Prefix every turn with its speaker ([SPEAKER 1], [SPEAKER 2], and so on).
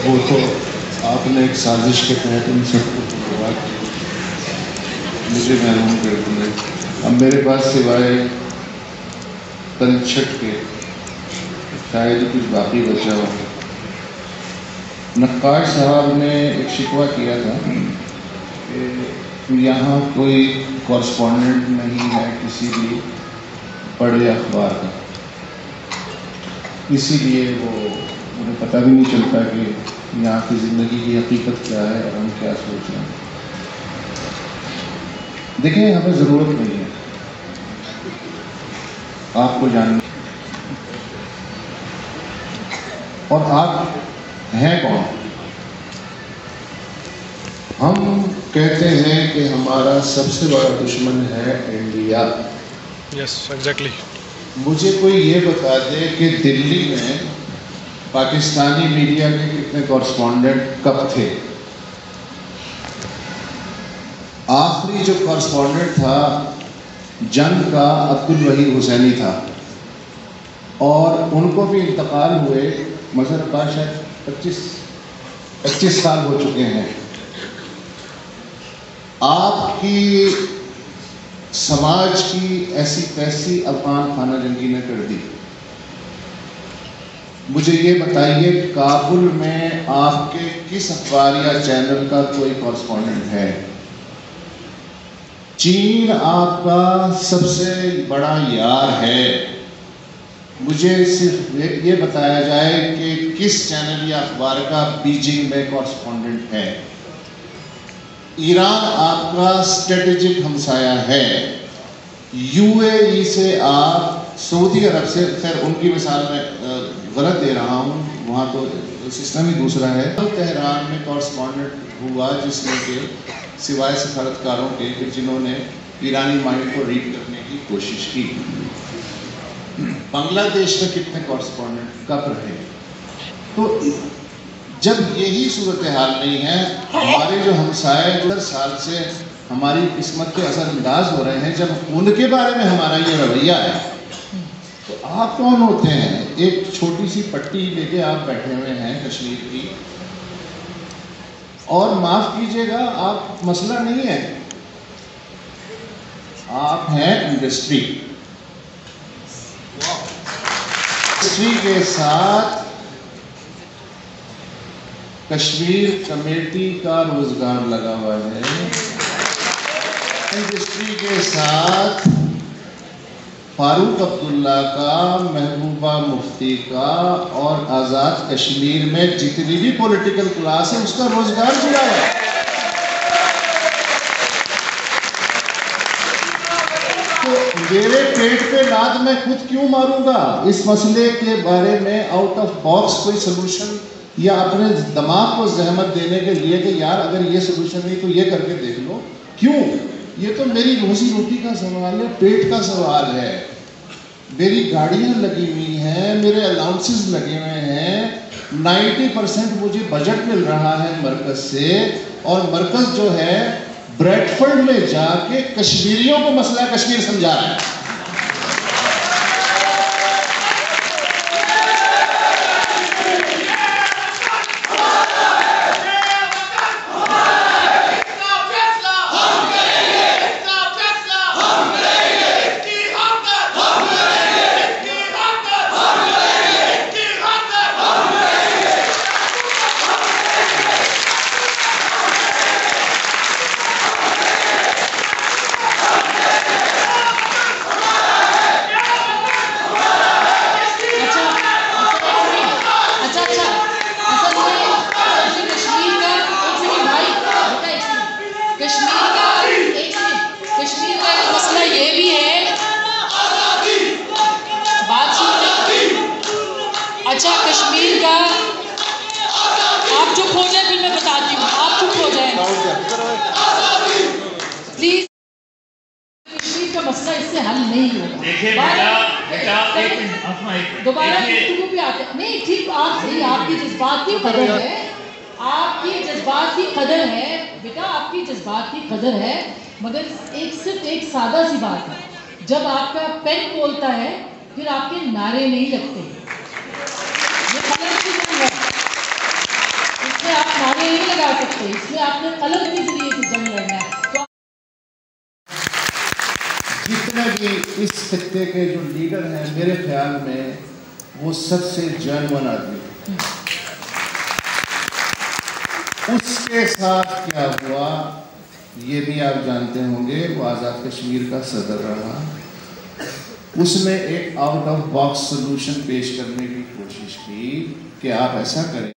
[SPEAKER 1] वो तो आपने एक साजिश के तहत उन सबको करवा के मुझे महरूम कर दिया। अब मेरे पास सिवाय तलछट के शायद कुछ बाकी बचा हो। नक्काश साहब ने एक शिकवा किया था कि यहाँ कोई कॉरस्पॉन्डेंट नहीं है किसी भी बड़े अखबार का, इसीलिए वो उन्हें पता भी नहीं चलता कि यहाँ की ज़िंदगी की हकीकत क्या है और हम क्या सोच रहे हैं। देखिए, हमें ज़रूरत नहीं है आपको जानने, और आप हैं कौन? हम कहते हैं कि हमारा सबसे बड़ा दुश्मन है इंडिया।
[SPEAKER 2] Yes, exactly.
[SPEAKER 1] मुझे कोई ये बता दे कि दिल्ली में पाकिस्तानी मीडिया के कितने कॉरस्पॉन्डेंट कब थे? आखिरी जो कॉरस्पॉन्डेंट था जंग का अब्दुल वहीद हुसैनी था, और उनको भी इंतकाल हुए मज़हर का शायद 25 साल हो चुके हैं। आपकी समाज की ऐसी तैसी अफगान खाना जंगी ने कर दी। मुझे ये बताइए, काबुल में आपके किस अखबार या चैनल का कोई कॉरस्पॉन्डेंट है? चीन आपका सबसे बड़ा यार है। मुझे सिर्फ ये बताया जाए कि किस चैनल या अखबार का बीजिंग में कॉरस्पॉन्डेंट है। ईरान आपका स्ट्रेटेजिक हमसाया है। यूएई से आप सऊदी अरब से, खैर उनकी मिसाल में गलत दे रहा हूँ, वहाँ तो सिस्टम ही दूसरा है। तेहरान में कॉरस्पॉन्डेंट हुआ जिसमें के सिवाय सफारतकारों के जिन्होंने ईरानी माइंड को रीड करने की कोशिश की। बांग्लादेश में कितने कॉरस्पॉन्डेंट कब रहे? तो जब यही सूरत हाल नहीं है, हमारे जो हमसाए 10 साल से हमारी किस्मत के असरअंदाज हो रहे हैं, जब उनके बारे में हमारा ये रवैया है, तो आप कौन होते हैं? एक छोटी सी पट्टी लेके आप बैठे हुए हैं कश्मीर की, और माफ कीजिएगा, आप मसला नहीं है, आप हैं इंडस्ट्री। इंडस्ट्री के साथ कश्मीर कमेटी का रोजगार लगा हुआ है। इंडस्ट्री के साथ फारूक अब्दुल्ला का, महबूबा मुफ्ती का और आज़ाद कश्मीर में जितनी भी पॉलिटिकल क्लास है उसका रोजगार जुड़ा है। तो मेरे पेट पे लात मैं खुद क्यों मारूंगा? इस मसले के बारे में आउट ऑफ बॉक्स कोई सोल्यूशन या अपने दिमाग को जहमत देने के लिए कि यार अगर ये सोल्यूशन नहीं तो ये करके देख लो, क्यों? ये तो मेरी रोजी रोटी का सवाल है, पेट का सवाल है। मेरी गाड़ियाँ लगी हुई हैं, मेरे अलाउंसेस लगे हुए हैं, 90% मुझे बजट मिल रहा है मरकज से, और मरकज जो है ब्रेडफोर्ड में जाके कश्मीरियों को मसला कश्मीर समझा रहा है।
[SPEAKER 3] अच्छा, कश्मीर का आप चुप हो जाए, फिर मैं बताती हूँ। आप चुप हो जाए प्लीज। कश्मीर का मसला इससे हल नहीं होगा।
[SPEAKER 4] देखिए
[SPEAKER 3] दोबारा पे आते नहीं, ठीक, आप सही, आपकी जज्बात की कदर है, आपकी जज्बात की कदर है बेटा, आपकी जज्बात की कदर है, मगर सिर्फ एक सादा सी बात है, जब आपका पेन बोलता है फिर आपके नारे नहीं लगते। ये गलत चीज़ है। सकते, इसमें आपने कलम के जरिए से जंग लड़ना है। तो
[SPEAKER 1] जितने भी इस खित्ते के जो लीडर हैं, मेरे ख्याल में वो सबसे जेन्युइन आदमी है। उसके साथ क्या हुआ ये भी आप जानते होंगे। वो आज़ाद कश्मीर का सदर रहा, उसने एक आउट ऑफ बॉक्स सोल्यूशन पेश करने की कोशिश की कि आप ऐसा करें